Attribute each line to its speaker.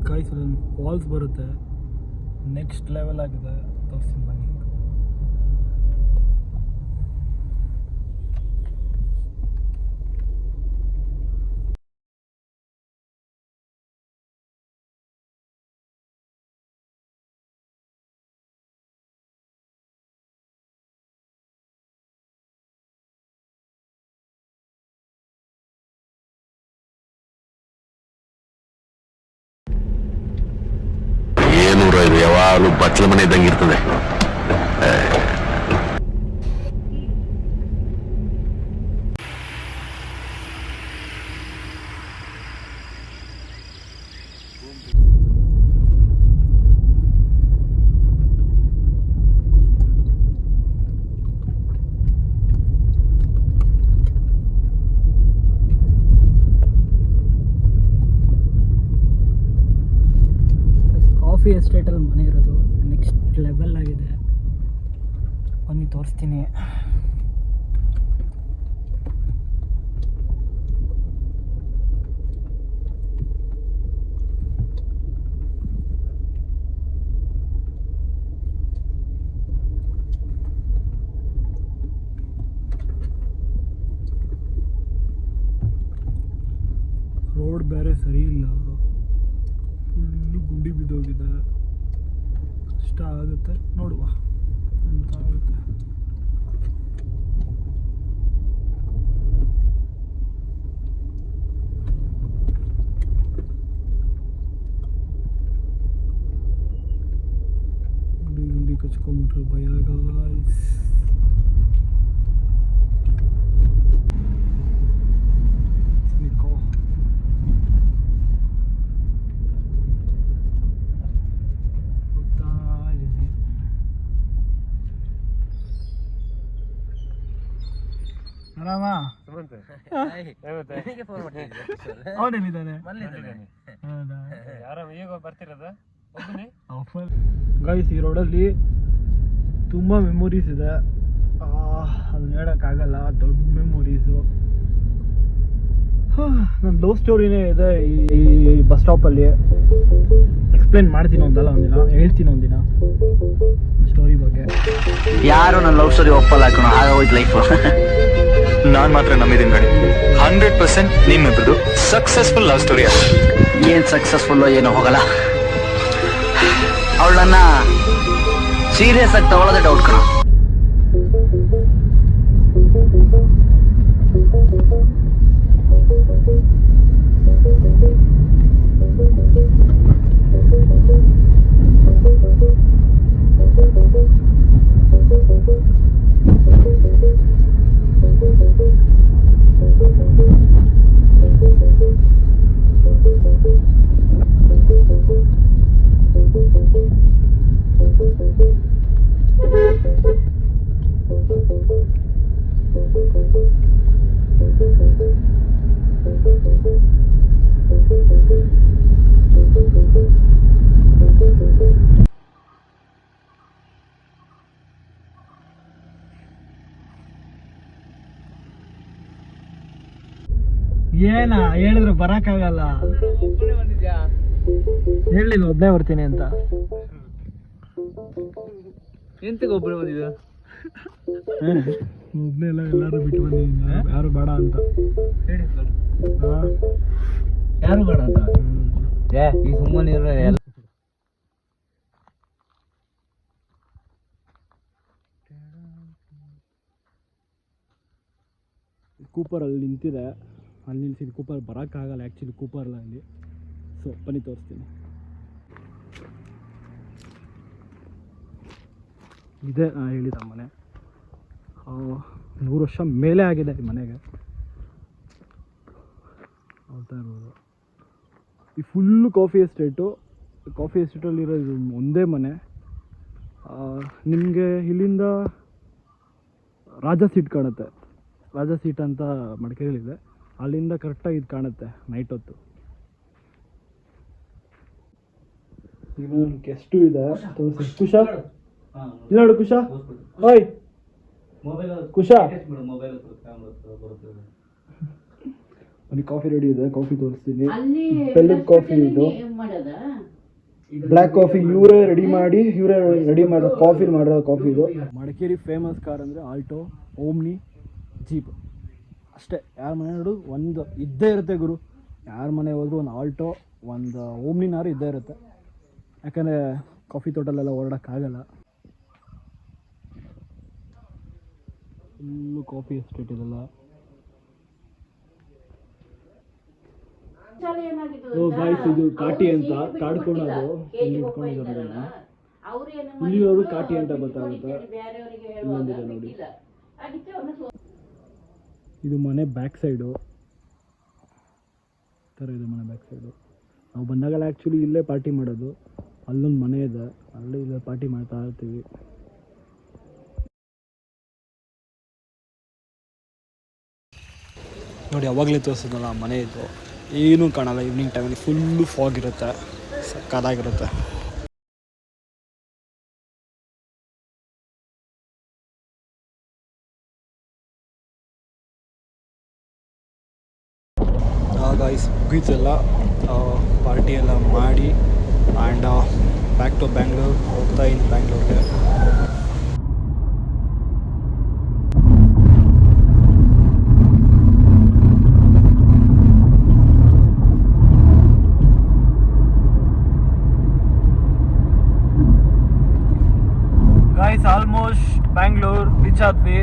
Speaker 1: Guys ಒಂದು falls ಬರುತ್ತೆ, next level ಆಗಿದೆ, ತೋರಿಸ್ತೀನಿ ಬನ್ನಿ.
Speaker 2: ಇದು ಯಾವಾಗಲೂ ಬಚ್ಚಲ ಮನೆ ಇದ್ದಂಗೆ ಇರ್ತದೆ.
Speaker 1: ಕಾಫಿ ಎಸ್ಟೇಟಲ್ಲಿ ಮನೆ ಇರೋದು, ನೆಕ್ಸ್ಟ್ ಲೆವೆಲ್ ಆಗಿದೆ. ಬನ್ನಿ ತೋರಿಸ್ತೀನಿ. ರೋಡ್ ಬೇರೆ ಸರಿ ಇಲ್ಲ, ಫುಲ್ಲು ಗುಂಡಿ ಬಿದ್ದೋಗಿದೆ. ಕಷ್ಟ ಆಗುತ್ತೆ, ನೋಡುವ ಅಂತ ಆಗುತ್ತೆ. ಗುಂಡಿ ಗುಂಡಿ ಕಚ್ಕೊಂಬಿಟ್ರೆ ಭಯ ಗಾಯ್ಸ್. ಆರಾಮ ಅವನೇನಿದ್ದಾನೆ? ಗೈಸ್, ಈ ರೋಡಲ್ಲಿ ತುಂಬ ಮೆಮೊರೀಸ್ ಇದೆ, ಅದನ್ನ ಹೇಳೋಕ್ಕಾಗಲ್ಲ. ದೊಡ್ಡ ಮೆಮೊರೀಸು. ನನ್ನ ಲವ್ ಸ್ಟೋರಿನೇ ಇದೆ ಈ ಬಸ್ ಸ್ಟಾಪಲ್ಲಿ. ಎಕ್ಸ್ಪ್ಲೇನ್ ಮಾಡ್ತೀನಿ ಒಂದಲ್ಲ ಒಂದಿನ, ಹೇಳ್ತೀನಿ ಒಂದಿನ ಸ್ಟೋರಿ ಬಗ್ಗೆ.
Speaker 3: ಯಾರು ನನ್ನ ಲವ್ ಸ್ಟೋರಿ ಒಪ್ಪಲ್ಲ ಹಾಕೋಣ, ಆಗೋಯ್ತು ಲೈಫ್.
Speaker 4: ನಾನ್ ಮಾತ್ರ ನಂಬಿದ್ದೀನಿ ಗಡಿ. 100% ನಿಮ್ಮಿಬ್ರದು ಸಕ್ಸಸ್ಫುಲ್ ಲವ್ ಸ್ಟೋರಿ.
Speaker 3: ಏನ್ ಸಕ್ಸಸ್ಫುಲ್ ಏನೋ ಹೋಗಲ್ಲ. ಅವಳನ್ನ ಸೀರಿಯಸ್ ಆಗಿ ತಗೊಳ್ಳೋದೇ ಡೌಟ್ ಕಣ.
Speaker 1: ಏನ ಹೇಳಿದ್ರು ಬರಕ್ಕಾಗಲ್ಲ. ಹೇಳಿಲ್ಲ ಒಬ್ಬನೇ ಬರ್ತೀನಿ ಅಂತ.
Speaker 5: ಎಂತಕ್ಕೆ ಒಬ್ಬನೇ ಬಂದಿದ್ದ?
Speaker 1: ಒಬ್ಬನೇ ಎಲ್ಲ ಎಲ್ಲಾರು ಬಿಟ್ಟು ಬಂದಿದ್ದೀನಿ, ಯಾರು ಬೇಡ ಅಂತ.
Speaker 5: ಯಾರು ಬೇಡ ಅಂತ? ಈ ಸುಮ್ಮನೆ ಎಲ್ಲ
Speaker 1: ಕೂಪರಲ್ಲಿ ನಿಂತಿದೆ, ಅಲ್ಲಿ ನಿಲ್ಸಿದ್ದು. ಕೂಪರ್ ಬರೋಕ್ಕಾಗಲ್ಲ ಆ್ಯಕ್ಚುಲಿ, ಕೂಪರ್ಲ್ಲ ಅಲ್ಲಿ. ಸೊ ಬನ್ನಿ ತೋರಿಸ್ತೀನಿ. ಇದೇ ನಾನು ಹೇಳಿದ ಮನೆ. 100 ವರ್ಷ ಮೇಲೆ ಆಗಿದೆ ಈ ಮನೆಗೆ. ನೋಡ್ತಾ ಇರ್ಬೋದು, ಈ ಫುಲ್ಲು ಕಾಫಿ ಎಸ್ಟೇಟು. ಕಾಫಿ ಎಸ್ಟೇಟಲ್ಲಿರೋ ಇದು ಒಂದೇ ಮನೆ. ನಿಮಗೆ ಇಲ್ಲಿಂದ ರಾಜಾ ಸೀಟ್ ಕಾಣುತ್ತೆ. ರಾಜಾ ಸೀಟ್ ಅಂತ ಮಡಿಕೇರಿಯಲ್ಲಿದೆ, ಅಲ್ಲಿಂದ ಕರೆಕ್ಟಾಗಿ ಇದು ಕಾಣುತ್ತೆ ನೈಟ್ ಹೊತ್ತು. ಇನ್ನೊಂದು ಗೆಸ್ಟು ಇದೆ, ತೋರಿಸಿ. ಕುಶಾ ಇಲ್ಲ ನೋಡು, ಕುಶಾ. ಓಯ್ ಕುಶಾ, ಒಂದು ಕಾಫಿ ರೆಡಿ ಇದೆ, ಕಾಫಿ ತೋರಿಸ್ತೀನಿ. ಬೆಲ್ಲದ ಕಾಫಿ ಇದು. ಬ್ಲ್ಯಾಕ್ ಕಾಫಿ ಇವರೇ ರೆಡಿ ಮಾಡೋ ಕಾಫಿ ಇದು. ಮಡಿಕೇರಿ ಫೇಮಸ್ ಕಾರ್ ಅಂದರೆ ಆಲ್ಟೋ, ಓಮ್ನಿ, ಜೀಪ್ ಅಷ್ಟೇ. ಯಾರ ಮನೆ ನೋಡು ಒಂದು ಇದ್ದೇ ಇರುತ್ತೆ ಗುರು. ಯಾರ ಮನೆ ಹೋದ್ರು ಒಂದು ಆಲ್ಟೋ, ಒಂದು ಓಮ್ನಿನಾರು ಇದ್ದೇ ಇರುತ್ತೆ. ಯಾಕಂದರೆ ಕಾಫಿ ತೋಟಲೆಲ್ಲ ಓಡಾಡೋಕ್ಕಾಗಲ್ಲ. ಫುಲ್ಲು ಕಾಫಿ ಎಸ್ಟೇಟ್ ಇದೆಲ್ಲ. ಗಾಯ್ಸ್ ಇದು ಕಾಟಿ ಅಂತ ಕಾಡ್ಕೊಳೋದು ಇಲ್ಲಿ ಇಟ್ಕೊಂಡಿದ್ದಾರೆ. ಇಲ್ಲಿರೋದು ಕಾಟಿ ಅಂತ ಗೊತ್ತಾಗುತ್ತೆ. ಇಲ್ಲೊಂದಿದೆ ನೋಡಿ. ಇದು ಮನೆ ಬ್ಯಾಕ್ ಸೈಡು ಥರ ಇದೆ. ಮನೆ ಬ್ಯಾಕ್ ಸೈಡು ನಾವು ಬಂದಾಗೆಲ್ಲ ಆ್ಯಕ್ಚುಲಿ ಇಲ್ಲೇ ಪಾರ್ಟಿ ಮಾಡೋದು. ಅಲ್ಲೊಂದು ಮನೆ ಇದೆ, ಅಲ್ಲೇ ಇಲ್ಲೇ ಪಾರ್ಟಿ ಮಾಡ್ತಾ ಇರ್ತೀವಿ. ನೋಡಿ ಅವಾಗಲೇ ತೋರಿಸಿದ್ನಲ್ಲ ಆ ಮನೆ ಇದು. ಏನೂ ಕಾಣಲ್ಲ ಈವ್ನಿಂಗ್ ಟೈಮಲ್ಲಿ. ಫುಲ್ಲು ಫಾಗ್ ಇರುತ್ತೆ, ಸಕ್ಕತ್ತಾಗಿರುತ್ತೆ. ಗಾಯ್ಸ್ ಮುಗೀತೆಲ್ಲ ಪಾರ್ಟಿ ಎಲ್ಲ ಮಾಡಿ ಆ್ಯಂಡ್ ಬ್ಯಾಕ್ ಟು ಬ್ಯಾಂಗ್ಳೂರ್ ಹೋಗ್ತಾ ಇದ್ದೀನಿ. ಬ್ಯಾಂಗ್ಳೂರ್ಗೆ ಗಾಯ್ಸ್ ಆಲ್ಮೋಸ್ಟ್ ಬ್ಯಾಂಗ್ಳೂರ್ ರೀಚ್ ಆದ್ವಿ.